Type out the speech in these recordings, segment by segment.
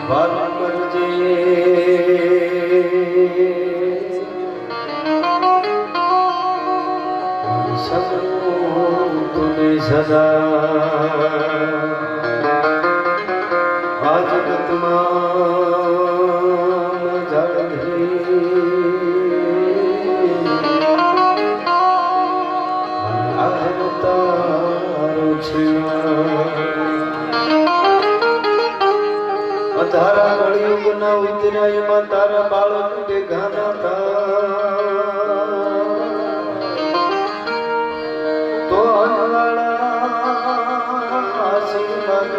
વાત કરજે સદગુરુ તુને સદા આ જગતમાં જળધી તારો છે તારા કળિયુગ ના ઉતરાયમાં તારા બાળક બેગાના તો અનવાળા આશીર્વાદ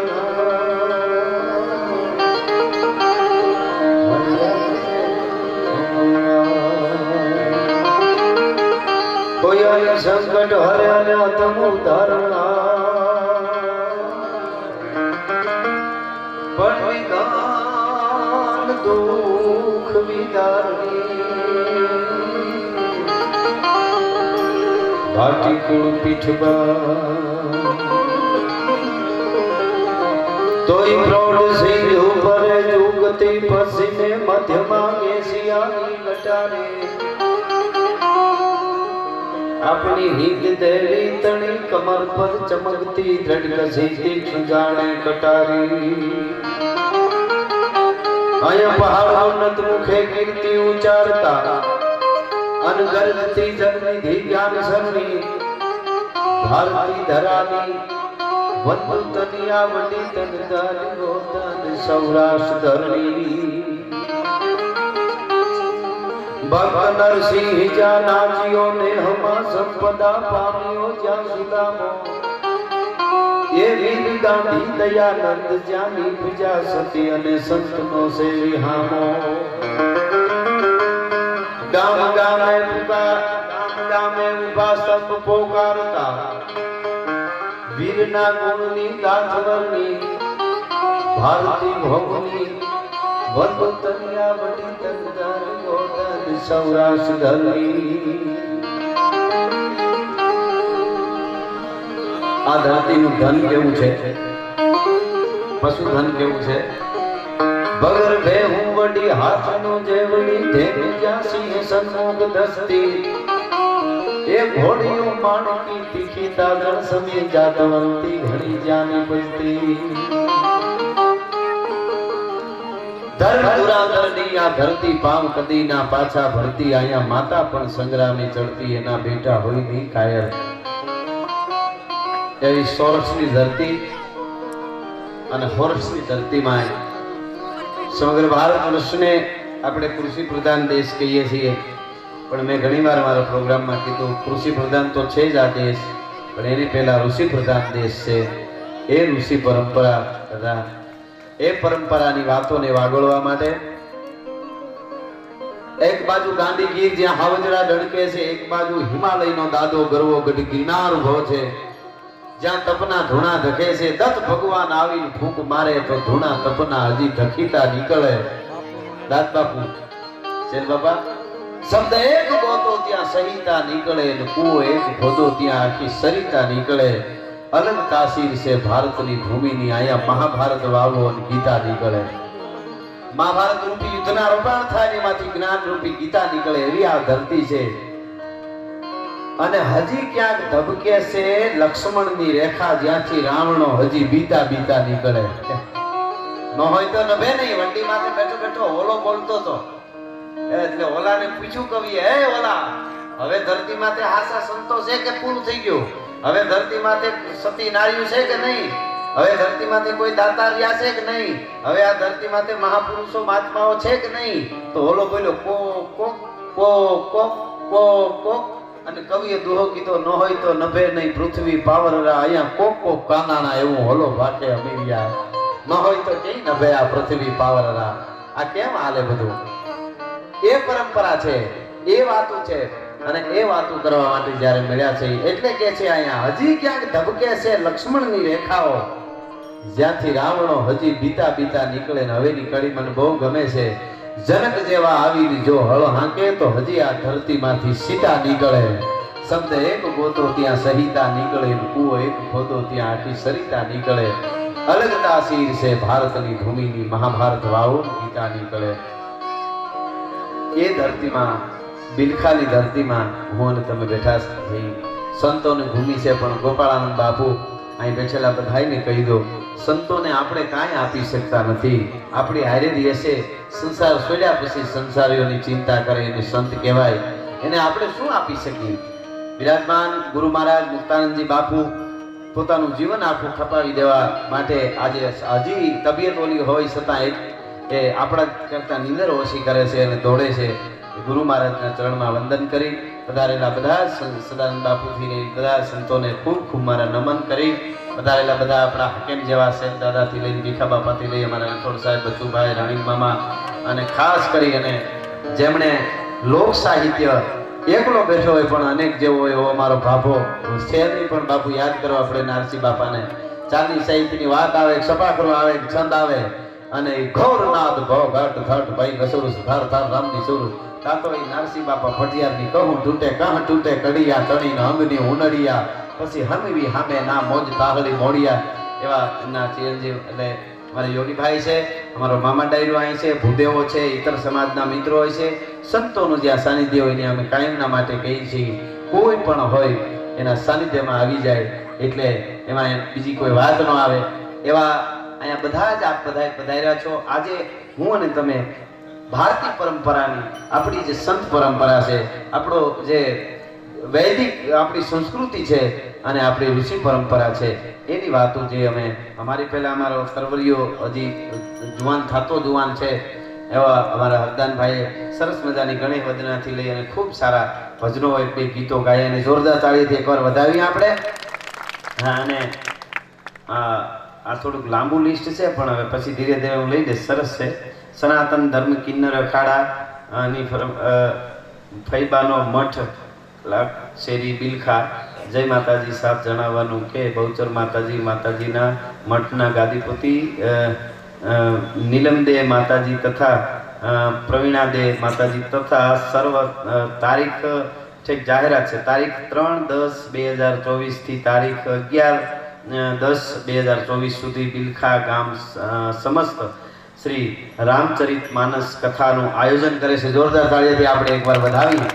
કોઈ સંકટ હર્યા ને અતમ ઉદાહરણા પણ વિધાન દુઃખ વિદારી ઘાટી કુળ પીઠબા તોય પ્રૌઢ સિંહ ઉપર જુગતી પસીને મધ્યમાં કેસિયાની લટારે આપણી હિંદ દેવી તણી કમર પર ચમકતી દ્રઢ તીક્ષ્ણ જાણે કટારી અહીંયા પહાડો નત મુખે કીર્તિ ઉચ્ચારતા અનગર્જતી જગનિધિ જ્ઞાન સરની ભારતી ધરાની વંદુ તનિયા વડી તન દાલી ગોતન સૌરાષ્ટ્ર ધરણી ભક્ત નરસિંહ જા નાચિયો ને હમા સંપદા પામ્યો જ્યાં સુદામો એ વીર ગાંધી દયાનંદ જ્યાંની પૂજા સતી અને સંતનો સેવી હામો ગામ ગામે ઉભા સ્તંભ પોકારતા વીરના ગુણની ગાથવરની ભારતી ભોગની વંદુ તનિયા વડી તન દાલી ગોતન સૌરાષ્ટ્ર ધરણી આ ધરતીનું ધન કેવું છે, પશુધન કેવું છે. બગર ભેહું વડી હાથનો જેવડી ધેન જ્યાંસી સન્મુખ દસ્તી એ ઘોડીઓ માણકી તીખી તાગણ સમી જાતવંતી ઘણી જાની બજતી ધર્મ દુરાંતરની આ ધરતી પામ કદી ના પાછા ભરતી અહીંયા માતા પણ સંગ્રામી ચડતી એના બેટા હોય નહીં કાયર એવી સૌરાષ્ટ્રની ધરતી અને હોરસની ધરતીમાં સમગ્ર ભારત વર્ષને આપણે કૃષિ પ્રધાન દેશ કહીએ છીએ, પણ મેં ઘણીવાર મારા પ્રોગ્રામમાં કીધું કૃષિ પ્રધાન તો છે જ આ દેશ, પણ એની પહેલા ઋષિ પ્રધાન દેશ છે. એ ઋષિ પરંપરા તથા એ પરંપરાની વાતોને વાગોળવા માટે એક બાજુ ગાંધીગીર જ્યાં હાવજડા ડણકે છે, એક બાજુ હિમાલયનો દાદો ગરવો ગઢ ગિરનાર ઉભો છે જ્યાં તપના ધૂણા ધકે છે. દત્ત ભગવાન આવીને ફૂંક મારે તો ધૂણા તપના હજી ઢકીતા નીકળે. દાદ બાપુ શેર બાપા શબ્દ એક ગોતો ત્યાં સહિતા નીકળે ને કૂવો એક ખોદો ત્યાં આખી સરિતા નીકળે. અલગ તાસીર છે ભારતની ભૂમિની આયા મહાભારત વાવો અને ગીતા નીકળે. મહાભારત રૂપી યુદ્ધના રોપાણ થાય એમાંથી જ્ઞાન રૂપી ગીતા નીકળે એવી આ ધરતી છે. અને હજી ક્યાંક ધબકે છે લક્ષ્મણની રેખા જ્યાંથી રાવણો હજી બીતા બીતા નીકળે. ન હોય તો નભે નહીં. વંડી માથે બેઠો બેઠો ઓલો બોલતો તો એટલે ઓલાને પૂછ્યું કવિએ, હે ઓલા હવે ધરતી માથે હાસા સંતો છે કે પૂરું થઈ ગયું? હવે ધરતી માથે સતી નાર્યું છે કે નહીં? હવે ધરતી માથે કોઈ દાતા રહ્યા છે કે નહીં? હવે આ ધરતી માથે મહાપુરુષો મહાત્માઓ છે કે નહીં? તો ઓલો બોલ્યો કો કો કો કો કો કો. અને કવિએ દુહો કીધો, ન હોય તો નભે નહીં પૃથ્વી પાવરરા અહીંયા કોક કોક કાનાના એવું હોલો ભાટે અમીરિયા. ન હોય તો કઈ નભે આ પૃથ્વી પાવરરા. આ કેમ હાલે બધું? એ પરંપરા છે, એ વાતો છે. અને એ વાતો કરવા માટે જ્યારે મળ્યા છે એટલે કે છે અહીંયા હજી ક્યાંક ધબકે છે લક્ષ્મણની રેખાઓ જ્યાંથી રાવણો હજી બીતા બીતા નીકળે. ને હવેની કડી મને બહુ ગમે છે. જનક જેવા આવીને જો હળ હાંકે તો હજી આ ધરતીમાંથી સીતા નીકળે. શબ્દ એક ગોતો ત્યાં સહિતા નીકળે, કૂવો એક ખોદો ત્યાં આખી સરિતા નીકળે. અલગતા શીર છે ભારતની ભૂમિની મહાભારત વાવો ગીતા નીકળે એ ધરતીમાં બિલખાની ધરતીમાં હું અને તમે બેઠા થઈ સંતોની ભૂમિ છે પણ ગોપાળાનંદ બાપુ અહીં બેઠેલા બધાને કહી દો સંતોને આપણે કાંઈ આપી શકતા નથી આપણી હારે રહેશે સંસાર છોડ્યા પછી સંસારીઓની ચિંતા કરે એને સંત કહેવાય એને આપણે શું આપી શકીએ વિરાજમાન ગુરુ મહારાજ મુક્તાનંદજી બાપુ પોતાનું જીવન આખું ખપાવી દેવા માટે આજે હજી તબિયત ઓલી હોય છતાં એ આપણા કરતા નિંદર ઓછી કરે છે અને દોડે છે ગુરુ મહારાજના ચરણમાં વંદન કરી પધારેલા બધા સદાનંદ બાપુથી બધા સંતોને ખૂબ ખૂબ મારા નમન કરી પધારેલા બધા આપણા હકેમ જેવા શેખ દાદાથી લઈને ભીખા બાપાથી લઈ અમારા રણછોડ સાહેબ બચુભાઈ રાણી મામા અને ખાસ કરી અને જેમણે લોક સાહિત્ય એકલો બેઠો હોય પણ અનેક જેવો હોય એવો મારો બાપો છે નહીં પણ બાપુ યાદ કરો આપણે નારસી બાપાને ચાંદી સાહિત્યની વાત આવે સપાખરો આવે છંદ આવે અને ઘોરનાદ ભો ઘટ ઘટ ભાઈ નસુર સુધાર તાર રામની સુર કાતો એ નારસી બાપા ફટિયારની કહું તૂટે કાહ તૂટે કડિયા તણીને અંગની ઉનડિયા પછી હમવી હામે ના મોજ તાહળી મોડિયા એવા એમના ચિરંજીવ એટલે અમારા યોગીભાઈ છે અમારો મામા ડાયરો અહીં છે ભૂદેવો છે ઇતર સમાજના મિત્રો હોય છે સંતોનું જ્યાં સાનિધ્ય હોય ને અમે કાયમના માટે કહીએ છીએ કોઈ પણ હોય એના સાનિધ્યમાં આવી જાય એટલે એમાં બીજી કોઈ વાત ન આવે એવા અહીંયા બધા જ આપ બધા પધાર્યા છો આજે હું અને તમે ભારતીય પરંપરાની આપણી જે સંત પરંપરા છે આપણો જે વૈદિક આપણી સંસ્કૃતિ છે અને આપણી ઋષિ પરંપરા છે એની વાતો જે અમે અમારી પહેલા અમારો સરવરીઓ હજી જુવાન થતો જુવાન છે એવા અમારા હરદાનભાઈએ સરસ મજાની ગણેશ વદનાથી લઈ અને ખૂબ સારા ભજનો એક બે ગીતો ગાયા અને જોરદાર તાળીથી એકવાર વધાવીએ આપણે હા અને આ થોડુંક લાંબુ લિસ્ટ છે પણ હવે પછી ધીરે ધીરે હું લઈ દઈશ સરસ છે સનાતન ધર્મ કિન્નર અખાડા ની ફૈબાનો મઠ શેરી બિલખા જય માતાજી સાહેબ જણાવવાનું કે બહુચર માતાજીના મઠના ગાદીપતિ નીલમદે માતાજી તથા પ્રવીણાદે માતાજી તથા સર્વ તારીખ ઠીક જાહેરાત છે તારીખ 3-10-2024 થી તારીખ 11-10-2024 સુધી બિલખા ગામ સમસ્ત શ્રી રામચરિત માનસ કથાનું આયોજન કરે છે જોરદાર તાળીઓથી આપણે એકવાર વધાવીએ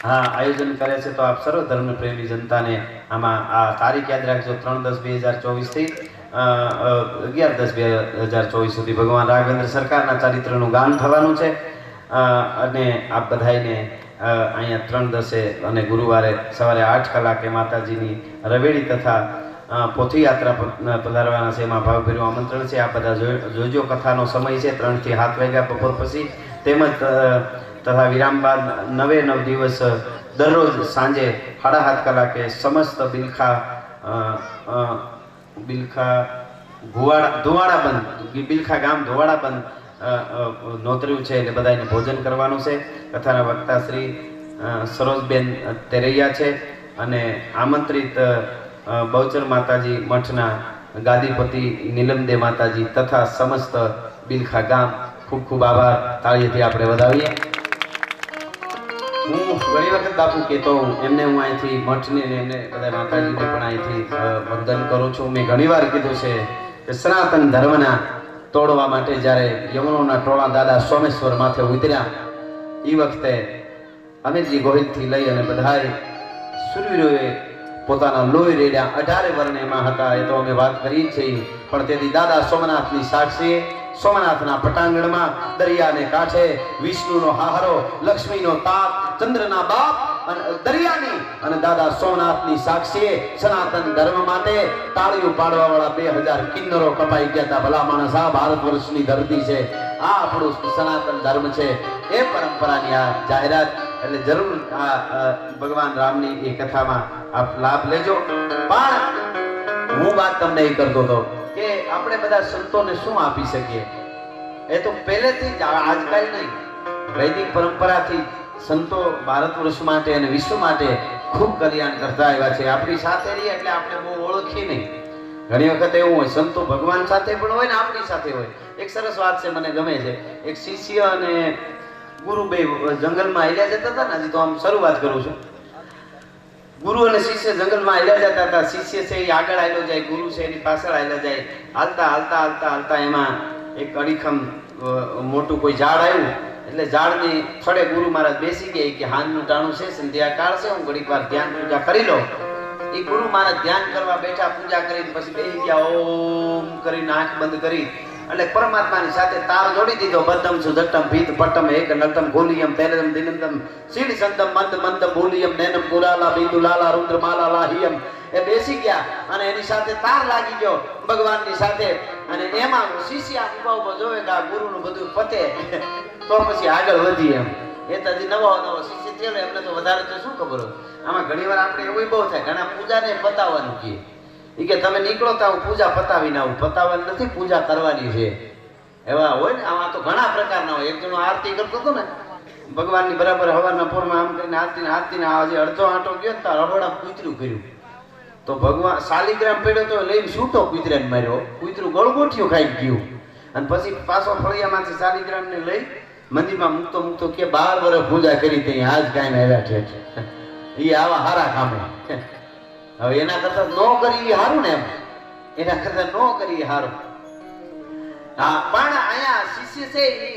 હા આયોજન કરે છે તો આપ સર્વ ધર્મ પ્રેમી જનતાને આમાં આ તારીખ યાદ રાખજો 3-10-2024 થી 11-10-2024 સુધી ભગવાન રાઘવેન્દ્ર સરકારના ચરિત્રનું ગાન થવાનું છે અને આપ બધાને અહીંયા 3-10 અને ગુરુવારે સવારે 8 કલાકે માતાજીની રવેડી તથા પોથી યાત્રા પધારવાના છે એમાં ભાવભર્યું આમંત્રણ છે આ બધા જોજો કથાનો સમય છે 3 થી 7 વાગ્યા બપોર પછી તેમજ તથા વિરામ બાદ 9 દિવસ દરરોજ સાંજે 7:30 કલાકે સમસ્ત બિલખા ધોવાડા બંધ બિલખા ગામ ધોવાડા બંધ નોતર્યું છે એટલે બધાને ભોજન કરવાનું છે કથાના વક્તા શ્રી સરોજબેન તેરૈયા છે અને આમંત્રિત બહુચર માતાજી મઠના ગાદીપતિ નીલમદે માતાજી તથા સમસ્ત બિલખા ગામ ખૂબ ખૂબ આભાર તાળીઓથી આપણે વધાવીએ હું ઘણી વખત બાપુ કહેતો એમને હું અહીંથી મઠને એમને બધા માતાજીને પણ અહીંથી વંદન કરું છું મેં ઘણીવાર કીધું છે કે સનાતન ધર્મના તોડવા માટે જ્યારે યવનોના ટોળા દાદા સોમેશ્વર માથે ઉતર્યા એ વખતે અમીરજી ગોહિલથી લઈ અને બધાએ સુરવીરોએ પોતાના લોહી રેડ્યા 18 વર્ણ એમાં હતા એ તો અમે વાત કરીએ છીએ પણ તેથી દાદા સોમનાથની સાક્ષીએ સોમનાથના પટાંગણમાં દરિયાને કાંઠે વિષ્ણુનો હાહરો લક્ષ્મીનો તાપ ચંદ્રના બાપ અને દરિયાની અને દાદા સોમનાથની સાક્ષીએ સનાતન ધર્મ માટે તાળીઓ પાડવા વાળા 2000 કિન્નરો કપાઈ ગયા હતા ભલા માણસ આ ભારત વર્ષની ધરતી છે આ આપણું સનાતન ધર્મ છે એ પરંપરાની આ જાહેરાત એટલે જરૂર આ ભગવાન રામની એ કથામાં આપ લાભ લેજો પણ હું વાત તમને એ કરતો હતો કે આપણે બધા સંતોને શું આપી શકીએ એ તો પહેલેથી જ આજકાલ નહીં વૈદિક પરંપરાથી સંતો ભારત વર્ષ માટે અને વિશ્વ માટે ખૂબ કલ્યાણ કરતા આવ્યા છે આપણી સાથે રહીએ એટલે આપણે બહુ ઓળખીએ નહીં ઘણી વખત એવું હોય સંતો ભગવાન સાથે પણ હોય ને આપણી સાથે હોય એક સરસ વાત છે મને ગમે છે એક શિષ્ય અને ગુરુ બે જંગલમાં હાલ્યા જતા હતા ને હજી તો આમ શરૂઆત કરું છું ગુરુ અને શિષ્ય જંગલમાં હાલ્યા જતા હતા. શિષ્ય છે એ આગળ હાલ્યો જાય, ગુરુ છે એની પાછળ હાલ્યા જાય. હાલતા હાલતા હાલતા હાલતા એમાં એક અડીખમ મોટું કોઈ ઝાડ આવ્યું. એટલે ઝાડની થડે ગુરુ મહારાજ બેસી ગયા કે હાંજનું ટાણું છે, સંધ્યા કાળ છે, હું ઘડીક વાર ધ્યાન પૂજા કરી લઉં. એ ગુરુ મહારાજ ધ્યાન કરવા બેઠા, પૂજા કરીને પછી બેસી ગયા. ઓમ કરીને આંખ બંધ કરી એટલે પરમાત્માની સાથે તાળ જોડી દીધો. બદ્ધમ સુધટ્ટમ ભીત પટ્ટમ એક નર્તમ ગોલિયમ તેરમ દિનંતમ સીડ સંતમ મંદ મંદ બોલિયમ નૈનમ પુરાલા બિંદુ લાલા રુદ્ર માલા લાહિયમ. એ બેસી ગયા અને એની સાથે તાર લાગી ગયો ભગવાનની સાથે. અને એમાં શિષ્ય ઉભા ઉભા જોવે કે આ ગુરુનું બધું પતે તો પછી આગળ વધી. એમ એ તો હજી નવો નવો શિષ્ય થયેલો, એમને તો વધારે તો શું ખબર હોય. આમાં ઘણી વાર આપણે એવું બહુ થાય, ઘણા પૂજાને પતાવવાનું કહે. એ કે તમે નીકળો તો હું પૂજા પતાવીને આવું. પતાવવાની નથી, પૂજા કરવાની છે. એવા હોય ને, આમાં તો ઘણા પ્રકારના હોય. એક જણો આરતી કરતો હતો ને ભગવાનની બરાબર હવારના પોરમાં આમ કરીને આરતીને આજે અડધો આંટો ગયો ને તો રહોડા કૂતરું કર્યું. તો ભગવાન શાલિગ્રામ પડ્યો તો લઈને છૂટો કૂતરાને માર્યો. કૂતરું ગળગોઠિયું ખાઈ ગયું. અને પછી પાછો ફળિયામાંથી શાલિગ્રામને લઈ મંદિરમાં મૂકતો કે 12 વર્ષ પૂજા કરી તે આજ કાંઈ આવ્યા છે. એ આવા હારા કામે. હવે એના કરતા ન કરી હારું ને, એમ એના કરતા ન કરી હારું. હા, પણ અહીંયા શિષ્ય છે એ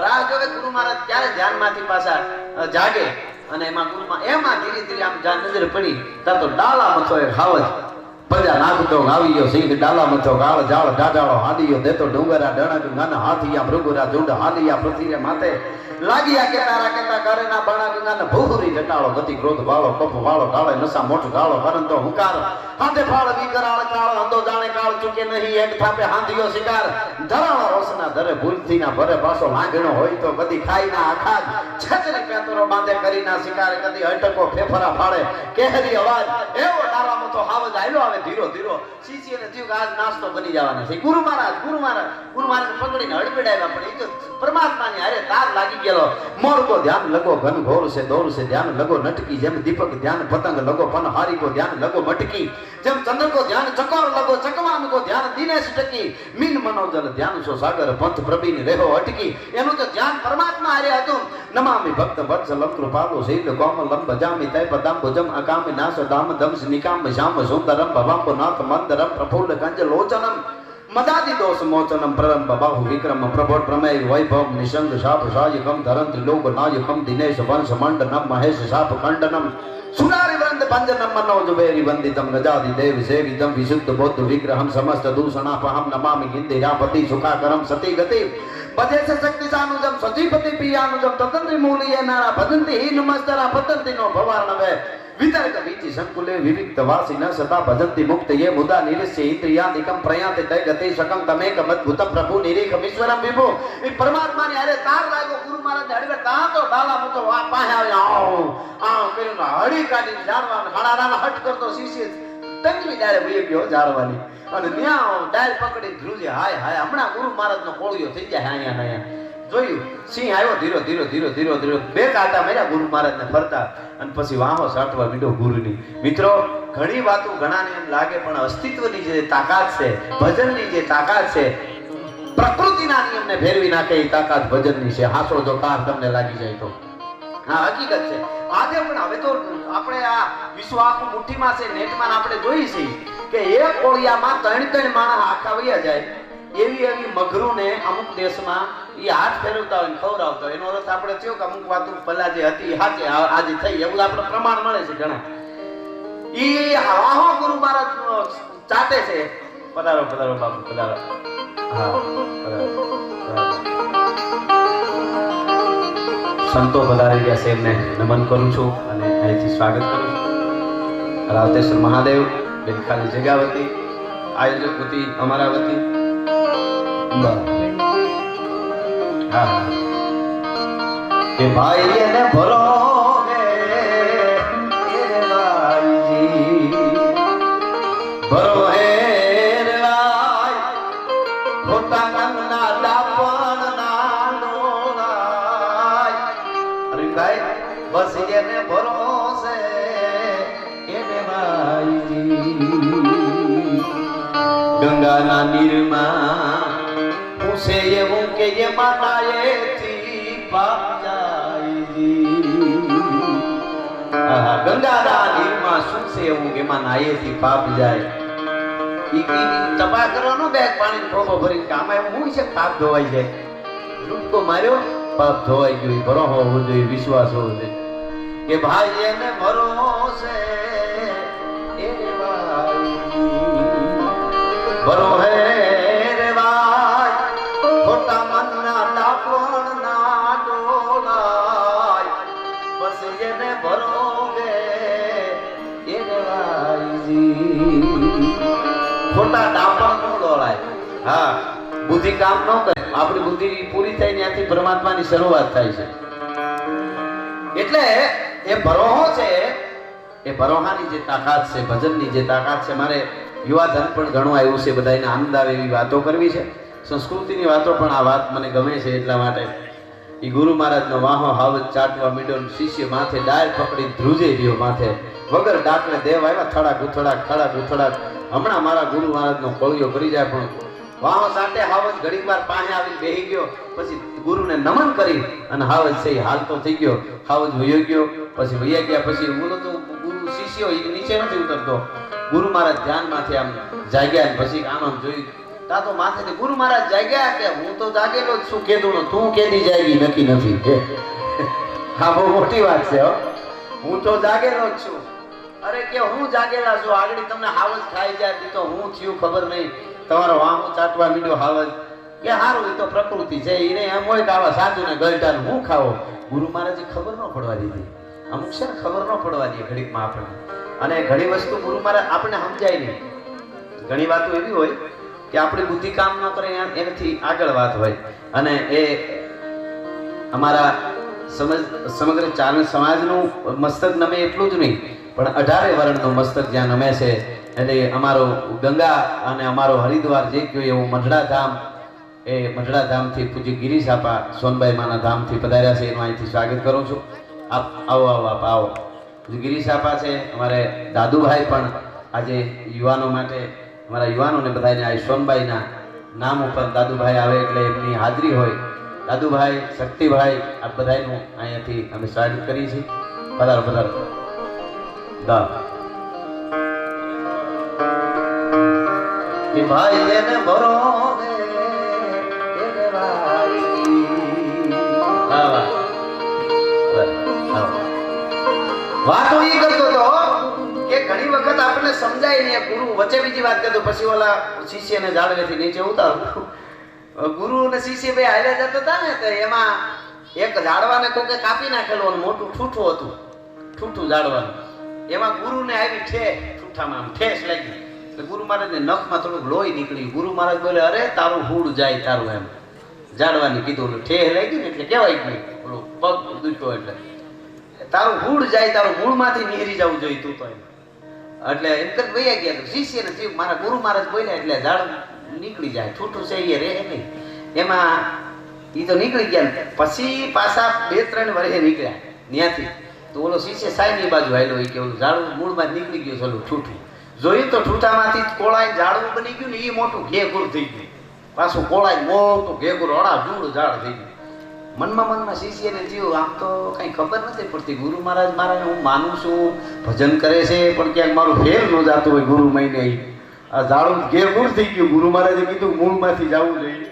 રાહ જોવે ગુરુ મહારાજ ક્યારે ધ્યાનમાંથી પાછા જાગે. અને એમાં ધીરે ધીરે આમ નજર પડી ત્યાં તો ડાલા મથો એક હાવજ પ્રજા નાખતો આવી ગયો. સિંહ ડાલા મથો ગાળ જાળ ડાડાળો હાડીયો દેતો ડુંગરા ડણક ગન હાથિયા મૃગુરા ઝુંડ હાલિયા પૃથ્વીને માથે લાગિયા કેતારા કરેના બણા ગંગાને ભૂરી જટાળો ગતિ ક્રોધ વાળો કપ વાળો કાળે નસા મોઠ ગાળો કરંતો હુંકાર હાથે ફાળ વિકરાળ કાળ અંધો જાણે કાળ ચૂકે નહીં એક થાપે હાંધિયો શિકાર ધરાળો રોસના ધરે ભૂલથી ના ભરે પાછો લાંઘણો હોય તો કદી ખાઈ ના આખાજ છચરી પેતરો બાંધે કરી ના શિકાર કદી અટકો ફેફરા ફાળે કેહરી અવાજ એવો ડાલામાં તો હાવજ આયલો આવે ધીરો ધીરો. શિષ્યને થયું કે આજ નાસ્તો બની જવાનો છે. ગુરુ મહારાજ પકડીને હડબડાવ્યા. પણ એ તો પરમાત્માની હારે તાર લાગી ગયેલો. મોર કો ધ્યાન લગો ઘન ઘોર સે દોર સે ધ્યાન લગો નટકી. જેમ દીપક ધ્યાન પતંગ લગો પન હારી કો ધ્યાન લગો મટકી. જેમ ચંદ્ર કો ધ્યાન ચકોર લગો ચકવાન કો ધ્યાન દિનેશ ટકી. મીન મનોજલ ધ્યાન સો સાગર પંથ પ્રભીન રેહો અટકી. એનું તો ધ્યાન પરમાત્મા હારે હતું. નમામિ ભક્ત વત્સલમ કૃપાલો શૈલ કોમલમ ભજામિ તય પદામ ભુજમ અકામિ નાસ દામ દંસ નિકામ શ્યામ સુંદરમ ભવાંબો નાથ મંદરમ પ્રફુલ્લ કંજ લોચનમ મદાદિ દોષ મોચનમ પ્રરમ બાહુ વિક્રમ પ્રભોટ પ્રમેય વૈભવ નિશંગ શાપ શાયકમ ધરમ ત્રિલોક નાયકમ દિનેશ વંશ મંડનમ મહેશ શાપ ખંડનમ સુરારી વૃંદ ભંજનમ મનોજ વેરી વંદિતમ ગજાદિ દેવ સેવિતમ વિશુદ્ધ બૌદ્ધ વિગ્રહમ સમસ્ત દૂષણાપહમ નમામિ ઇન્દિરાપતિ સુખાકરમ સતી ગતિ ભજે છે શક્તિ સાનુજમ સજીપતિ પિયાનુજમ તતંત્રી મૂલીએ નારા ભજંતિ હિ નમસ્તરા પતંતિ નો ભવાર્ણવે વિતર્ક વીતિ સંકુલે વિવિક્ત વાસિન સદા ભજંતિ મુક્ત યે મુદા નિરસ્ય ઇન્દ્રિયાદિકમ પ્રયાતે તય ગતિ શકમ તમેક અદ્ભુતમ પ્રભુ નિરીખમ ઈશ્વરમ વિભુ. એ પરમાત્માની હારે તાર લાગ્યો. ગુરુ મહારાજ હડવે તા તો ડાલા મતો પાસે આવે આવ કરીને હળી કાઢીને ઝાડવાને હળારાના હટ કરતો શિષ્ય ટંગલી ડાળે વહી ગયો ઝાડવાની. અને ત્યાં ડાળ પકડી ધ્રુજે હાય હાય હમણાં ગુરુ મહારાજનો કોળિયો થઈ જાય. અહીંયા જોયું સિંહ આવ્યો ધીરો ધીરો બે કાંટા માર્યા ગુરુ મહારાજને ફરતા. અને પછી વાહો સાટવા મીડો ગુરુની. મિત્રો, ઘણી વાતો ઘણાને એમ લાગે, પણ અસ્તિત્વની જે તાકાત છે, ભજનની જે તાકાત છે, પ્રકૃતિના નિયમને ફેરવી નાખે એ તાકાત ભજનની છે. હાસો જો કાર તમને લાગી જાય તો હા હકીકત છે. આજે પણ હવે તો આપણે આ વિશ્વ આખું મુઠ્ઠીમાં છે, નેટમાં આપણે જોઈએ છીએ કે એક કોળિયામાં 3 માણસ આખા વયા જાય. એવી મગરૂને અમુક દેશમાં એ હાથ ફેરવતા હોય ખવડાવતા હોય. એનો અર્થ આપણે થયો કે અમુક વાતો પહેલા જે હતી હાચે આજે થઈ, એવું આપણે પ્રમાણ મળે છે ઘણા. ઈ હાહો ગુરુ મહારાજ ચાટે છે. પધારો બાપુ પધારો. હા સંતો પધારી ગયા છે, એમને નમન કરું છું અને અહીંથી સ્વાગત કરું છું. રાવતેશ્વર મહાદેવ, બેનખાલી જગાવતી, આયોજક વતી અમારા વતી કે ભાઈ એને ભરો ભરો હે ખોટા કામના દાપણ ના ડોળાય. અરે ભાઈ બસ એને ભરોસે એને ભાઈજી ગંગાના નીરમાં પૂછે એવું કે એ માનાએથી પાપ જાય. ગંગાના નીરમાં આમાં શું છે એવું કે એમાં નાયેથી પાપ જાય. ઈ તપા કરવાનો બે પાણી ટોપો ભરીને કે આમાં એવું શું છે પાપ ધોવાઈ જાય. ડૂબકો માર્યો પાપ ધોવાઈ ગયું. ઈ ભરો હોવો જોઈએ, વિશ્વાસ હોવો જોઈએ કે ભાઈ એને ભરોસે એને ભરો હે રે ભાઈ ખોટા મનના ડાપણ ના ડોલાય બસ એને ભરોગે એને ભાઈજી ખોટા ડાપણ ન ડોલાય. હા, બુદ્ધિ કામ ન કરે. આપણી બુદ્ધિ પૂરી થાય ત્યાંથી પરમાત્માની શરૂઆત થાય છે. એટલે એ ભરોહો છે, એ ભરોહાની જે તાકાત છે, ભજનની જે તાકાત છે. મારે યુવાધન પણ ઘણું આવ્યું છે, બધાને આનંદ આવે એવી વાતો કરવી છે. સંસ્કૃતિની વાતો પણ આ વાત મને ગમે છે. એટલા માટે એ ગુરુ મહારાજનો વાહો હાવજ ચાટવા મીડો, શિષ્ય માથે ડાળ પકડી ધ્રુજે રહ્યો માથે વગર ડાકલે દેવ આવ્યા થડા ગુથડા થડા ગુથડા. હમણાં મારા ગુરુ મહારાજનો કોળિયો કરી જાય પણ વાહો સાટે હાવજ ઘડીક વાર પાસે આવી બેહી ગયો. પછી ગુરુને નમન કરી અને હાવજ છે હાલતો થઈ ગયો. હાવજ વયો ગયો. પછી વૈયા ગયા. પછી બોલો તો ગુરુ શિષ્યો નીચે નથી ઉતરતો. ગુરુ મહારાજ ધ્યાનમાંથી આમ જાગ્યા. પછી આમ આમ જોયું તા તો માથેથી ગુરુ મહારાજ જાગ્યા કે હું તો જાગેલો જ છું. કેદુનો તું કેદી જાગી નક્કી નથી. હા, બહુ મોટી વાત છે. હું તો જાગેલો જ છું. અરે કે હું જાગેલા છું. આગળ તમને હાવજ ખાઈ જાય તો હું થયું ખબર નહીં. તમારો વાહો ચાટવા મીડ્યો હાવજ કે હારું એ તો પ્રકૃતિ છે. એને એમ હોય કે આવા સાધુ ને ગલટા હું ખાવો. ગુરુ મહારાજે ખબર ન પડવા દીધી. અમુક છે ખબર ન પડવા દે ઘડીકમાં આપણને. અને ઘણી વસ્તુ ગુરુ મહારાજ આપણને સમજાય નહીં. ઘણી વાતો એવી હોય કે આપણી બુદ્ધિ કામ ન કરે એનાથી આગળ વાત હોય. અને એ અમારા સમગ્ર ચારણ સમાજનું મસ્તક નમે એટલું જ નહીં પણ 18 વર્ણનું મસ્તક જ્યાં નમે છે. એટલે અમારો ગંગા અને અમારો હરિદ્વાર જે કયો એવું મઢડા ધામ, એ મઢડા ધામથી પૂજ્ય ગિરીશ આપા સોનબાઈ માના ધામથી પધાર્યા છે. એનું અહીંથી સ્વાગત કરું છું. આપ આવો આવો આપ આવો. ગિરીશ આપા છે. અમારે દાદુભાઈ પણ આજે યુવાનો માટે અમારા યુવાનોને બધાને આ સોનબાઈના નામ ઉપર દાદુભાઈ આવે એટલે એમની હાજરી હોય. દાદુભાઈ, શક્તિભાઈ, આ બધાનું અહીંયાથી અમે સ્વાગત કરીએ છીએ. પધારો પધારો. દા કે ભાઈ એને ભરોગે એને ભાઈ. હા વાહ વાતો ઈ કરતો તો કે ઘણી વખત આપણને સમજાય નહીં. ગુરુ વચ્ચે બીજી વાત કરતો પછી ઓલા શિષ્યને ઝાડવેથી નીચે ઉતારું. ગુરુ અને શિષ્ય બે હાલ્યા જતા હતા ને તો એમાં એક ઝાડવાને કોકે કાપી નાખેલું અને મોટું ઠૂઠું હતું. ઠૂઠું ઝાડવાનું એમાં ગુરુને આવી ઠૂઠામાં આમ ઠેસ લાગી. એટલે ગુરુ મહારાજને નખમાં થોડુંક લોહી નીકળ્યું. ગુરુ મહારાજ બોલે અરે તારું હુડ જાય તારું. એમ ઝાડવાની કીધું ઠેહ લાગી ને એટલે કહેવાય ગયું ઓલું પગ દુખ્યો એટલે તારું હુડ જાય તારું મૂળમાંથી નીકળી જવું જોઈએ તું તો. એમ એટલે એમ કરી વૈયા ગયા. શિષ્યને થયું મારા ગુરુ મહારાજ બોલ્યા એટલે ઝાડ નીકળી જાય. ઠૂઠું છે એ રહે નહીં. એમાં એ તો નીકળી ગયા. પછી પાછા 2-3 વર્ષે નીકળ્યા ત્યાંથી. તો ઓલો શિષ્ય સાઈની બાજુ આવેલો કે ઓલું ઝાડું મૂળમાં જ નીકળી ગયું છે ઓલું ઠૂઠું. જોયું તો ઠૂઠામાંથી કોળાઈ ઝાડવું બની ગયું ને એ મોટું ઘેઘુર થઈ ગયું. પાછું કોળાઈ મોટું ઘેઘુર અડા જૂડ ઝાડ થઈ ગયું. મનમાં શિષ્યને થયું આમ તો કઈ ખબર નથી પડતી. ગુરુ મહારાજ મારાને હું માનું છું, ભજન કરે છે પણ ક્યાંક મારું ફેર ન જાતું હોય ગુરુ મહિને. આ ઝાડું ઘેઘુર થઈ ગયું. ગુરુ મહારાજે કીધું મૂળમાંથી જવું જોઈએ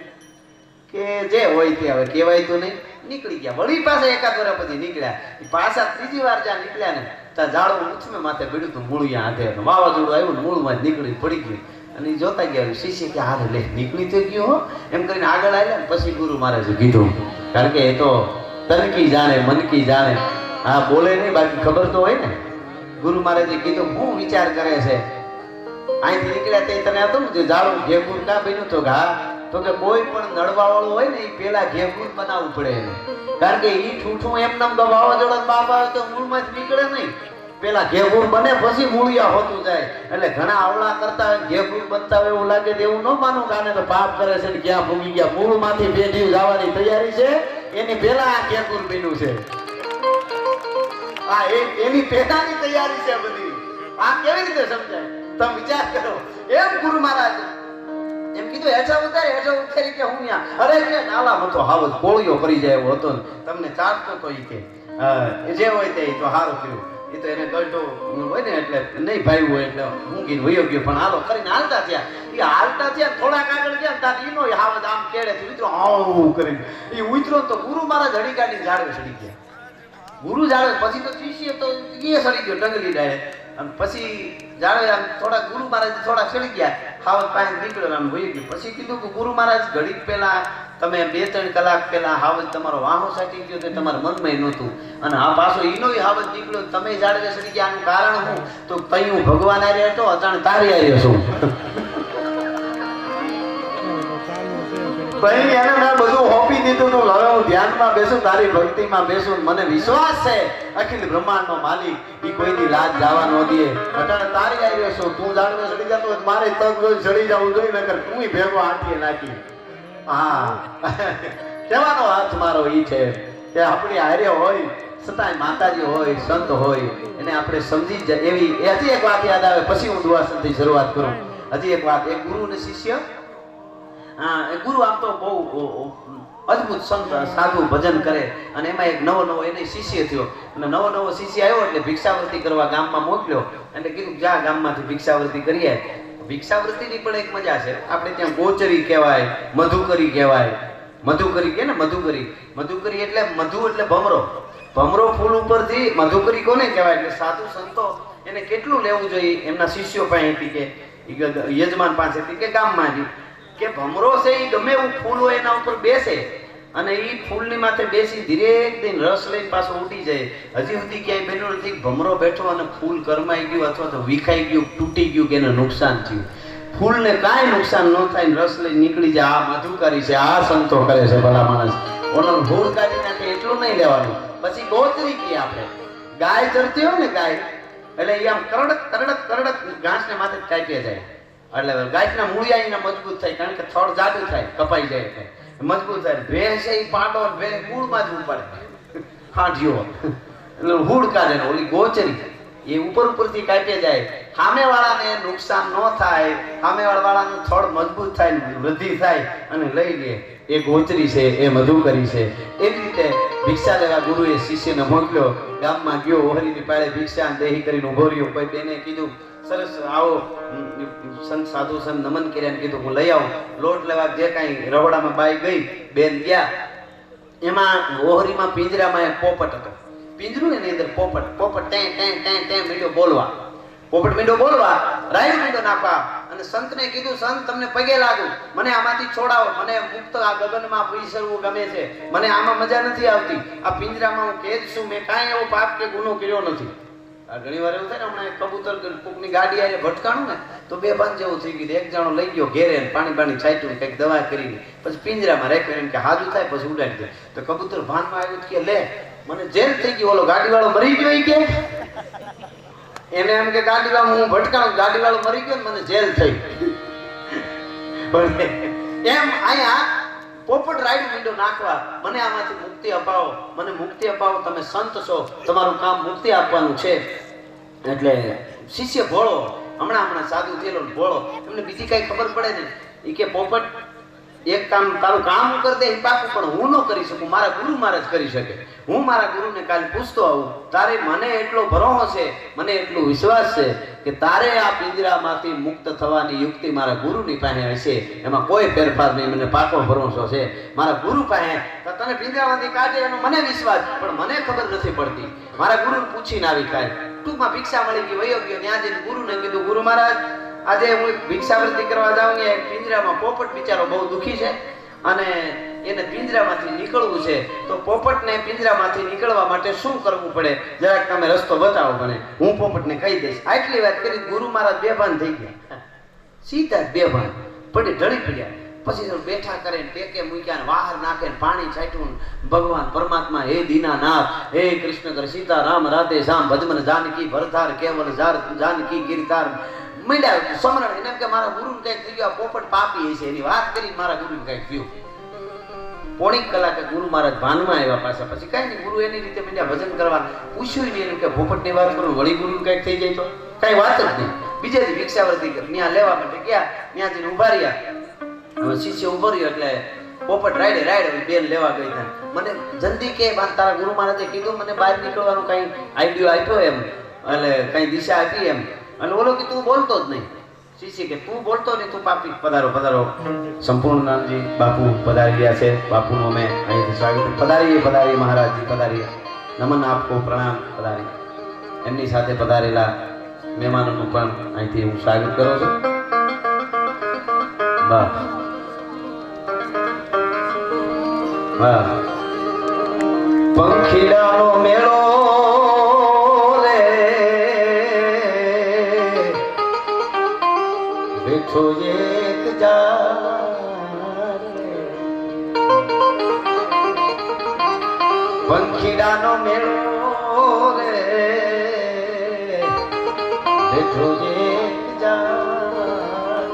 કે જે હોય તે હવે કહેવાય તો નહીં. નીકળી ગયા. વળી પાછા 1 વર્ષ પછી નીકળ્યા. પાછા 3જી વાર જ્યાં નીકળ્યા ને ત્યાં ઝાડું ઉછમે માથે પડ્યું હતું મૂળિયા હાથે. વાવાઝોડું આવ્યું ને મૂળમાં જ નીકળી પડી ગયું. અને જોતા ગયા શિષ્ય કે હારે લે નીકળી તો ગયો હો એમ કરીને આગળ આવ્યા. પછી ગુરુ મહારાજે કીધું કારણ કે એ તો તનકી જાણે મનકી જાણે. હા બોલે નહીં બાકી ખબર તો હોય ને. ગુરુ મહારાજે કીધું હું વિચાર કરે છે અહીંથી નીકળ્યા તે તને હતું ને ઝાડું ઘેઘૂર કાં બન્યું તો ઘા તો કે કોઈ પણ નડવાવાળું હોય ને એ પેલા ઘેઘૂર બનાવવું પડે એને. કારણ કે એ ઠૂઠું એમને વાવાઝોડા બાપ આવે તો મૂળમાં જ નીકળે નહીં. પેલા ઘેઘૂર બને પછી મૂળિયા હોતું જાય. એટલે ઘણા આવડા કરતા હોય ઘેઘૂર બનતા હોય એવું લાગે તો એવું ન માનું કે આને તો પાપ કરે છે ને ક્યાં ભૂગી ગયા. મૂળમાંથી પેઢી જવાની તૈયારી છે એની પેલા આ ઘેઘૂર બન્યું છે. આ એની પેઢાની તૈયારી છે બધી. આ કેવી રીતે સમજાય તમે વિચાર કરો. એમ ગુરુ મહારાજ એમ કીધું હેઠા ઉતારી કે હું ત્યાં અરે કે નાલામાં તો હાવજ કોળિયો કરી જાય એવો હતો ને તમને ચાટતો તો ઈ કે જે હોય તે તો સારું થયું. એ તો એને ગલટો હોય ને એટલે નહીં ભાઈ હોય એટલે મૂકીને વયો ગયો. પણ હાલો કરીને હાલતા થયા. એ હાલતા થયા થોડાક આગળ ગયા તાર ઈનો હાવજ આમ કેડે ઉતરો આવું કરીને એ ઉતરો તો ગુરુ મહારાજ હડી કાઢીને ઝાડવે ચડી ગયા. ગુરુ ઝાડવે પછી તો શિષ્ય તો એ સડી ગયો ડંગલી ડાળે. અને પછી ઝાડવે આમ થોડા ગુરુ મહારાજ થોડા ચડી ગયા. હાવજ પાસે નીકળ્યો આમ વહી ગયો. પછી કીધું કે ગુરુ મહારાજ ઘડીક પહેલા તમે 2-3 કલાક પહેલા હાવજ તમારો વાહો સાટી ગયો તે તમારા મનમાં નહોતું અને આ પાછો ઈનોય હાવજ નીકળ્યો તમે ઝાડવે ચડી ગયા. આનું કારણ શું? તો તઈ હું ભગવાન આર્યો હતો અચાણ તારી આર્યો છું. ભાઈ એને મેં બધું હોપી દીધું તો હવે હું ધ્યાનમાં બેસું તારી ભક્તિમાં બેસું. મને વિશ્વાસ છે અખિલ બ્રહ્માંડનો માલિક ઈ કોઈની લાજ જવા ન દે. અટાણે તારી આવ્યો છો તું ઝાડવે ચડી જતો હોય મારે તક જોઈ ચડી જવું જોઈએ નકર તું ભેગો આંટીએ નાખી. હા કહેવાનો અર્થ મારો ઈ છે કે આપણી હારે હોય છતાંય માતાજી હોય સંત હોય એને આપણે સમજી જાય એવી. હજી એક વાત યાદ આવે પછી હું દુઆસનથી શરૂઆત કરું. હજી એક વાત, એક ગુરુ અને શિષ્ય. એ ગુરુ આમ તો બહુ અદ્ભુત સંત સાધુ ભજન કરે અને એમાં એક નવો એને શિષ્ય થયો અને નવો શિષ્ય આવ્યો એટલે ભિક્ષાવૃત્તિ કરવા ગામમાં મોકલ્યો. એટલે કીધું જા ગામમાંથી ભિક્ષાવૃત્તિ કરીએ. ભિક્ષાવૃત્તિની પણ એક મજા છે. આપણે ત્યાં ગોચરી કહેવાય, મધુકરી કહેવાય. મધુકરી કે ને મધુકરી એટલે મધુ એટલે ભમરો. ભમરો ફૂલ ઉપરથી મધુકરી કોને કહેવાય? એટલે સાધુ સંતો એને કેટલું લેવું જોઈએ એમના શિષ્યો પાસેથી કે યજમાન પાસેથી કે ગામમાંથી કે ભમરો છે એ ગમે એવું ફૂલ હોય એના ઉપર બેસે અને એ ફૂલની માથે બેસી ધીરે દિન રસ લઈને પાછો ઉડી જાય. હજી સુધી ક્યાંય બન્યું નથી ભમરો બેઠો અને ફૂલ કરમાઈ ગયું અથવા તો વિખાઈ ગયું, તૂટી ગયું કે એને નુકસાન થયું. ફૂલને કાંઈ નુકસાન ન થાય રસ લઈને નીકળી જાય. આ મધુકારી છે, આ સંતો કરે છે ભલા માણસ. ઓનો ધૂળ કાઢી નાખે એટલું નહીં લેવાનું. પછી ગોચરી કહીએ આપણે. ગાય ચરતી હોય ને ગાય એટલે એ આમ કરડક ઘાસને માથે કાપી જાય એટલે ગાયના મૂળિયા એના મજબૂત થાય કારણ કે થડ જાડું થાય કપાઈ જાય એટલે મજબૂત થાય. ભેંસ એ પાડો ભેંસ મૂળમાં જ ઉપાડે હાંઢિયો એટલે હુડ કાઢે ને ઓલી ગોચરી એ ઉપરથી કાપી જાય. સામેવાળાને નુકસાન ન થાય, સામેવાળાનું થડ મજબૂત થાય, વૃદ્ધિ થાય અને લઈ લે. એ ગોચરી છે, એ મધુકરી છે. એવી રીતે ભિક્ષા લેવા ગુરુએ શિષ્યને મોકલ્યો. ગામમાં ગયો, ઓહરીની પાળે ભિક્ષા દેહી કરીને ઉભો રહ્યો. કોઈ બેને કીધું સરસ આવો સંત સાધુ સંત નમન કર્યા ને કીધું હું લઈ આવું. લોટ લેવા જે કાંઈ રહોડામાં બાઈ ગઈ બેન ગયા. એમાં ઓહરીમાં પિંજરામાં એક પોપટ હતો. પિંજરું એની અંદર પોપટ ટે મીંડો બોલવા. પોપટ મીંડો બોલવા, રાયુ મીંડો નાખવા અને સંતને કીધું સંત તમને પગે લાગુ, મને આમાંથી છોડાવો, મને મુક્ત આ ગગનમાં વિસરવું ગમે છે, મને આમાં મજા નથી આવતી. આ પિંજરામાં હું કેદ છું, મેં કાંઈ એવો પાપ કે ગુનો કર્યો નથી. આ ઘણી વાર એવું થાય ને હમણાં કબૂતર કોકની ગાડી આવીને ભટકાણું ને તો બે બંધ જેવું થઈ ગયું. એક જણો લઈ ગયો ઘેરે પાણી છાંટ્યું કંઈક દવા કરીને પછી પિંજરામાં રાખ્યો એમ કે હાજુ થાય પછી ઉડાડી દે. તો કબૂતર ભાનમાં આવ્યું કે લે મને જેલ થઈ ગયું, ઓલો ગાડી વાળો મરી ગયો કે એને એમ કે ગાડી વાળો હું ભટકાણું, ગાડી વાળો મરી ગયો મને જેલ થઈ. એમ અહીંયા પોપટ રાઈડ મીંડો નાખવા, મને આમાંથી મુક્તિ અપાવો, મને મુક્તિ અપાવો, તમે સંત છો, તમારું કામ મુક્તિ આપવાનું છે. એટલે શિષ્ય ભોળો, હમણાં સાધુ થયેલો ભોળો, એમને બીજી કઈ ખબર પડે ને એ કે પોપટ એક કામ તારું કામ કરી દે એ પાકું, પણ હું ન કરી શકું, મારા ગુરુ મહારાજ કરી શકે. હું મારા ગુરુને કાલે પૂછતો આવું. તારે મને એટલો ભરોસો છે, મને એટલો વિશ્વાસ છે કે તારે આ પિંજરામાંથી મુક્ત થવાની યુક્તિ મારા ગુરુની પાસે હશે, એમાં કોઈ ફેરફાર નહીં, મને પાકો ભરોસો છે મારા ગુરુ પાસે. તને પિંજરામાંથી કાઢે એનો મને વિશ્વાસ, પણ મને ખબર નથી પડતી. મારા ગુરુને પૂછીને આવી કાંઈ ટૂંકમાં ભિક્ષા મળી ગઈ, વયો ગયો. ત્યાં જઈને ગુરુને કીધું ગુરુ મહારાજ આજે હું ભિક્ષાવૃત્તિ કરવા જાઉં ને પિંજરામાં પોપટ બિચારો બહુ દુઃખી છે અને એને પિંજરામાંથી નીકળવું છે, તો પોપટને પિંજરામાંથી નીકળવા માટે શું કરવું પડે જરાક તમે રસ્તો બતાવો મને, હું પોપટને કહી દઈશ. આટલી વાત કરી ગુરુ મહારાજ બેભાન થઈ ગયા, સીધા બેભાન પડી ઢળી પડ્યા. પછી બેઠા કરે ટેકે મૂક્યા, વાહર નાખે, પાણી છાંટ્યું. ભગવાન પરમાત્મા હે દીનાનાથ, હે કૃષ્ણ કર સીતારામ રાધે શ્યામ ભજમન જાનકી ભરતાર કેવલ જાનકી ગિરધાર મંડ્યા સમરણ. એને કે મારા ગુરુને કઈક થઈ ગયું, પોપટ પાપી છે એની વાત કરી મારા ગુરુને કઈક થયું. પોણી કલાકે ગુરુ મહારાજ ભાનમાં આવ્યા પાછા. પછી કઈ નહીં, ગુરુ એની રીતે મંડ્યા ભજન કરવા. પૂછ્યું નહીં એનું કે પોપટની વાત કરું, વળી ગુરુને કઈક થઈ જાય તો કઈ વાત જ નહીં. બીજે દી ભિક્ષાવૃત્તિ ત્યાં લેવા માટે ગયા, ત્યાં જઈને ઉભા રહ્યા. હવે શિષ્ય ઉભો રહ્યો એટલે પોપટ રાઈડે રાઈડ બેન લેવા ગઈ હતા. મને જલ્દી કે તારા ગુરુ મહારાજે કીધું મને બહાર નીકળવાનું કઈ આઈડિયો આપ્યો એમ, એટલે કઈ દિશા આપી એમ. અને ઓલો કે તું બોલતો જ નહીં. શિષ્ય કે તું બોલતો નહીં, તું પાપી. પધારો પધારો. સંપૂર્ણ નામજી બાપુ પધારી ગયા છે. બાપુનું અમે અહીંથી સ્વાગત. પધારીએ પધારીએ મહારાજજી પધારીએ. નમન આપકો, પ્રણામ. પધારી એમની સાથે પધારેલા મહેમાનોનું પણ અહીંથી હું સ્વાગત કરું છું. વાહ વાહ. પંખીડાનો મેળો રે બેઠો એક ઝાડ. પંખીડાનો મેળો રે બેઠો એક ઝાડ.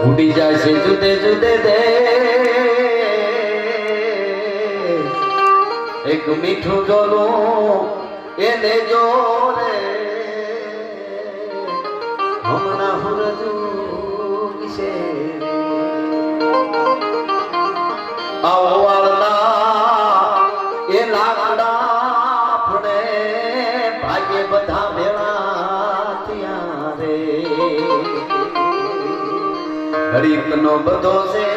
ઉડી જાય છે જુદે જુદે દે એક મીઠું જોલું એને જો રે હમણાં હુરજું છે. આવવાળના એ લાકડા ફણે ભાગે બધા ભેળા થયા રે. ઘડીકનો બધો છે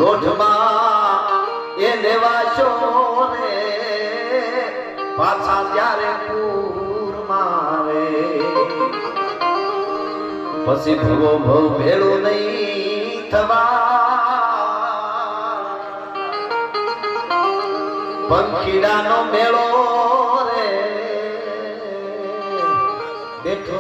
લોઢમાં એ લેવાશો રે પાછા ત્યારે પૂર મારે. પછી ભવો ભવ ભેળું નહીં થવા. પંખીડાનો મેળો રે બેઠો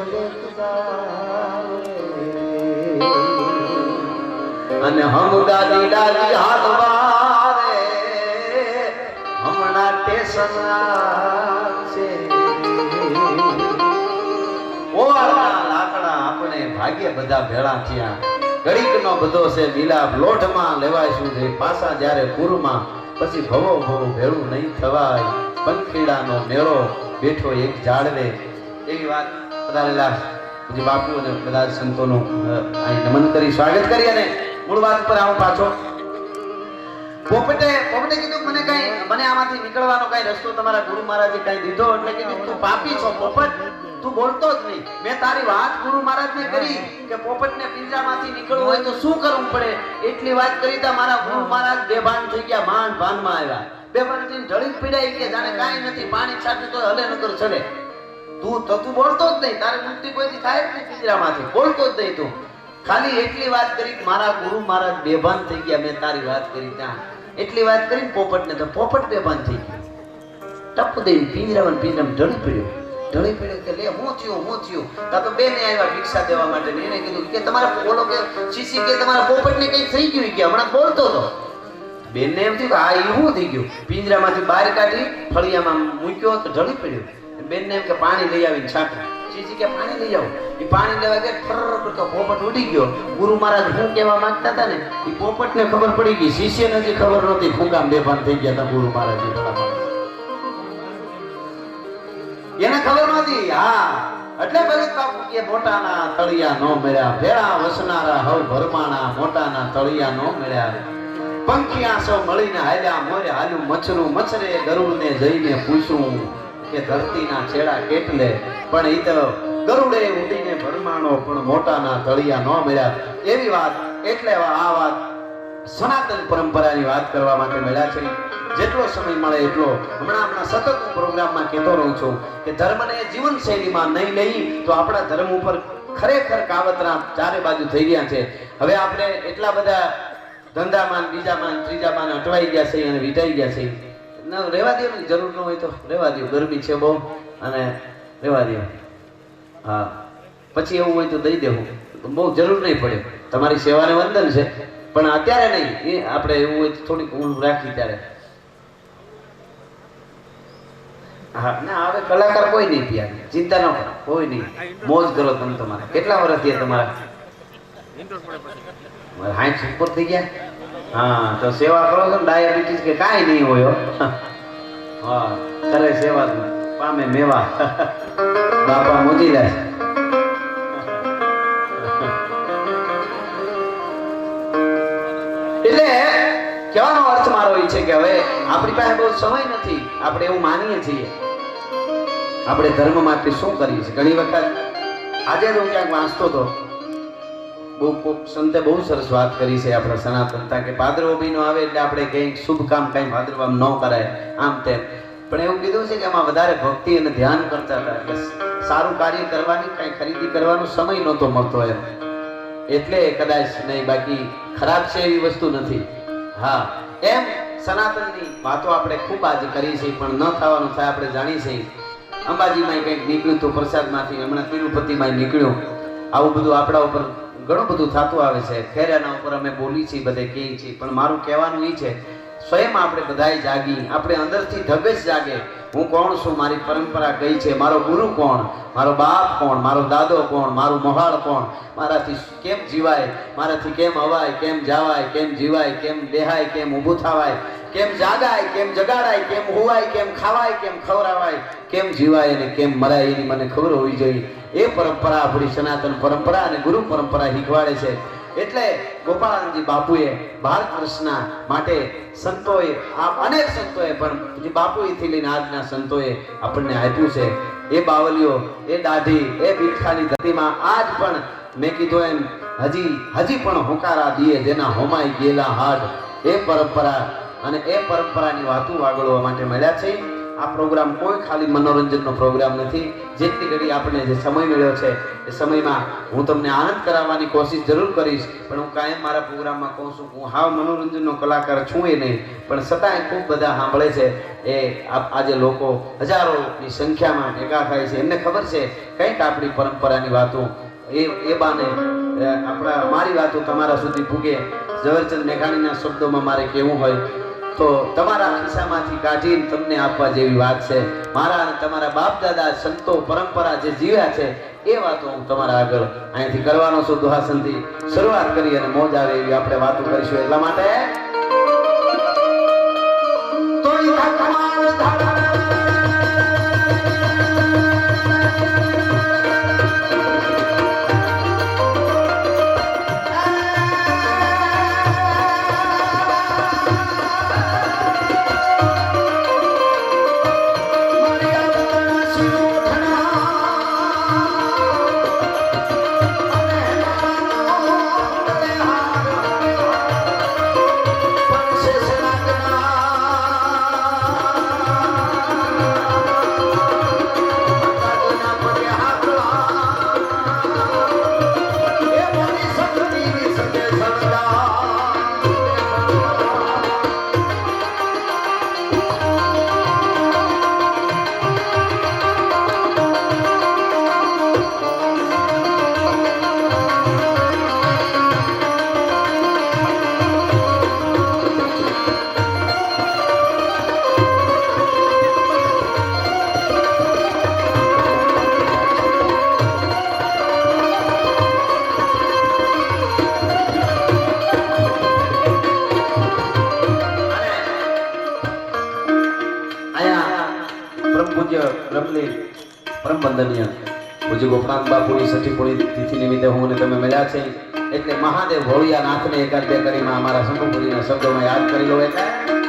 અને હમ દાદી દાદી હાથ વારે હમણાં ટેશન છે. ઓળના લાકડા આપણે ભાગ્ય બધા ભેળા થયા. ઘડીકનો બધો છે મિલાપ લોઢમાં લેવાય શું છે પાછા જ્યારે પૂરમાં. પછી ભવો ભવો ભેળું નહીં થવાય. પંખીડાનો મેળો બેઠો એક ઝાડવે. એવી વાત પધારેલા પૂજ્ય બાપુ અને બધા સંતોનું અહીં નમન કરી સ્વાગત કરી. અને મૂળ વાત પર આવું પાછો. પોપટે કીધું મને આમાંથી નીકળવાનો કઈ રસ્તો તમારા ગુરુ મહારાજે કઈ દીધો. એટલે કીધું તું પાપી છો પોપટ, તું બોલતો જ નહીં. મેં તારી વાત ગુરુ મહારાજને કરી કે પોપટને પિંજરામાંથી નીકળવું હોય તો શું કરવું પડે. એટલી વાત કરી તા મારા ગુરુ મહારાજ બેભાન થઈ ગયા. માંડ ભાનમાં આવ્યા. બેભાન થઈને ઢળી પીડાઈ કે જાણે કાંઈ નથી. પાણી છાંટું તો હલે નકર ચડે. તું બોલતો જ નહીં. તારી મુક્તિ કોઈથી થાય જ નહીં પિંજરામાંથી. બોલતો જ નહીં તું. ખાલી એટલી વાત કરી મારા ગુરુ મહારાજ બેભાન થઈ ગયા. મેં તારી વાત કરી ત્યાં એટલી વાત કરી પોપટને તો પોપટ બેભાન થઈ ગયો. ટપ દઈને પિંજરામાં ઢળી પડ્યો કે લે હું થયું. તો બેને આવ્યા ભિક્ષા દેવા માટે. એને કીધું કે તમારા બોલો કે શીશી કે તમારા પોપટને કઈ થઈ ગયું કે હમણાં બોલતો હતો. બેનને એમ થયું કે આ એવું થઈ ગયું. પિંજરામાંથી બહાર કાઢી ફળિયામાં મૂક્યો તો ઢળી પડ્યો. બેનને એમ કે પાણી લઈ આવીને છાંટો. શીશી કે પાણી લઈ આવો. એ પાણી લેવા ગયા ફર કરતો પોપટ ઉડી ગયો. ગુરુ મહારાજ શું કહેવા માંગતા હતા ને એ પોપટને ખબર પડી ગઈ. શિષ્યને હજી ખબર નહોતી. ફૂંકામ બેભાન થઈ ગયા હતા ગુરુ મહારાજ. એને ખબર નહોતી. હા એટલે ભગત બાપુ કે મોટાના તળિયા નો મળ્યા. ભેળા વસનારા હવ ભરમાણા મોટાના તળિયા નો મળ્યા. પંખિયા સૌ મળીને હાલ્યા મોરે હાલ્યું મચ્છરું મચ્છરે ગરુડને જઈને પૂછ્યું કે ધરતીના છેડા કેટલે. પણ ઈ તો ગરુડે ઉડીને ભરમાણો પણ મોટાના તળિયા ન મળ્યા. એવી વાત એટલે આ વાત સનાતન પરંપરાની વાત કરવા માટે મળ્યા છે. જેટલો સમય મળે એટલો હમણાં સતત પ્રોગ્રામમાં કહેતો રહું છું કે ધર્મને જીવનશૈલીમાં નહીં લઈ તો આપણા ધર્મ ઉપર ખરેખર કાવતરા ચારે બાજુ થઈ રહ્યા છે. હવે આપણે એટલા બધા ધંધામાં બીજામાં ત્રીજામાં અટવાઈ ગયા છે અને વિટાઈ ગયા છે. રહેવા દો ને, જરૂર ન હોય તો રહેવા દો. ગરમી છે બહુ અને રહેવા દો. હા પછી એવું હોય તો દઈ દેવું. બહુ જરૂર નહીં પડે. તમારી સેવાને વંદન છે પણ અત્યારે નહીં. એ આપણે એવું હોય તો થોડીક ઊંઘ રાખી ત્યારે. હા ના હવે કલાકાર કોઈ નહીં ત્યાં. ચિંતા ન કરો, કોઈ નહીં. મોજ કરો તમે. તમારે કેટલા વર્ષ થયા તમારા? 60 ઉપર થઈ ગયા. હા તો સેવા કરો છો. ડાયાબિટીસ કે કાંઈ નહીં હોય. હા કરે સેવા પામે મેવા. બાપા મોજીલા છે. એટલે કહેવાનો અર્થ મારો એ છે કે હવે આપણી પાસે બહુ સમય નથી. આપણે એવું માનીએ છીએ આપણે ધર્મ માટે શું કરીએ છીએ. ઘણી વખત આજે જ હું ક્યાંક વાંચતો હતો, સંતે બહુ સરસ વાત કરી છે આપણા સનાતનતા કે ભાદરવો મહિનો આવે એટલે આપણે કંઈક શુભ કામ કંઈ ભાદરવામાં ન કરાય આમ તેમ. પણ એવું કીધું છે કે આમાં વધારે ભક્તિ અને ધ્યાન કરતા હતા કે સારું કાર્ય કરવાની કંઈ ખરીદી કરવાનો સમય નહોતો મળતો એમ, એટલે કદાચ નહીં, બાકી ખરાબ છે એવી વસ્તુ નથી. હા, એમ સનાતનની વાતો આપણે ખૂબ આજે કરી છે, પણ ન થવાનું થાય આપણે જાણી છે. અંબાજીમાં કંઈક નીકળ્યું તો પ્રસાદમાંથી, હમણાં તિરુપતિમાં નીકળ્યું, આવું બધું આપણા ઉપર ઘણું બધું થતું આવે છે. ખેરાના ઉપર અમે બોલી છીએ, બધે કહીએ છીએ, પણ મારું કહેવાનું એ છે સ્વયં આપણે બધાય જાગી, આપણે અંદરથી ધગજ જાગે. હું કોણ છું, મારી પરંપરા કઈ છે, મારો ગુરુ કોણ, મારો બાપ કોણ, મારો દાદો કોણ, મારું મહાળ કોણ, મારાથી કેમ જીવાય, મારાથી કેમ અવાય, કેમ જાવાય, કેમ જીવાય, કેમ બેહાય, કેમ ઊભું થવાય, કેમ જાગાય, કેમ જગાડાય, કેમ હુવાય, કેમ ખાવાય, કેમ ખવરાવાય, કેમ જીવાય અને કેમ મરાય એની મને ખબર હોવી જોઈએ. એ પરંપરા આપણી સનાતન પરંપરા અને ગુરુ પરંપરા શીખવાડે છે. એટલે ગોપાળાનંદજી બાપુએ બાળકૃષ્ણ માટે સંતોએ, અનેક સંતોએ, પણ જે બાપુથી લઈને આજના સંતોએ આપણને આપ્યું છે. એ બાવલીઓ, એ દાઢી, એ બીઠાની ધરતીમાં આજ પણ મેં કીધું એમ હજી પણ હોકારા દીએ જેના હોમાઈ ગયેલા હાડ. એ પરંપરા અને એ પરંપરાની વાતો વાગળવા માટે મળ્યા છે. આ પ્રોગ્રામ કોઈ ખાલી મનોરંજનનો પ્રોગ્રામ નથી. જેટલી ઘડી આપણે જે સમય મળ્યો છે એ સમયમાં હું તમને આનંદ કરાવવાની કોશિશ જરૂર કરીશ, પણ હું કાયમ મારા પ્રોગ્રામમાં કહું છું હું હાવ મનોરંજનનો કલાકાર છું એ નહીં, પણ છતાંય ખૂબ બધા સાંભળે છે. એ આજે લોકો હજારોની સંખ્યામાં ભેગા થાય છે, એમને ખબર છે કંઈક આપણી પરંપરાની વાતો એ બાને મારી વાતો તમારા સુધી પૂગે. ઝવેરચંદ મેઘાણીના શબ્દોમાં મારે કહેવું હોય તો તમારા ખિસ્સામાંથી કાઢીને તમને આપવા જેવી વાત છે. મારા અને તમારા બાપ દાદા સંતો પરંપરા જે જીવ્યા છે એ વાતો હું તમારા આગળ અહીંથી કરવાનો છું. દુહાસનથી શરૂઆત કરી અને મોજ આવે એવી આપણે વાતો કરીશું. એટલા માટે પરમવંદનીય પૂજ્ય ગોપાલ બાપુની છઠ્ઠી પૂર્ણ તિથિ નિમિત્તે હું અને તમે મળ્યા છે, એટલે મહાદેવ ભોળિયા નાથને એકાદ બે કરીમાં અમારા સંભુપુરીના શબ્દોમાં યાદ કરી લો. એટલે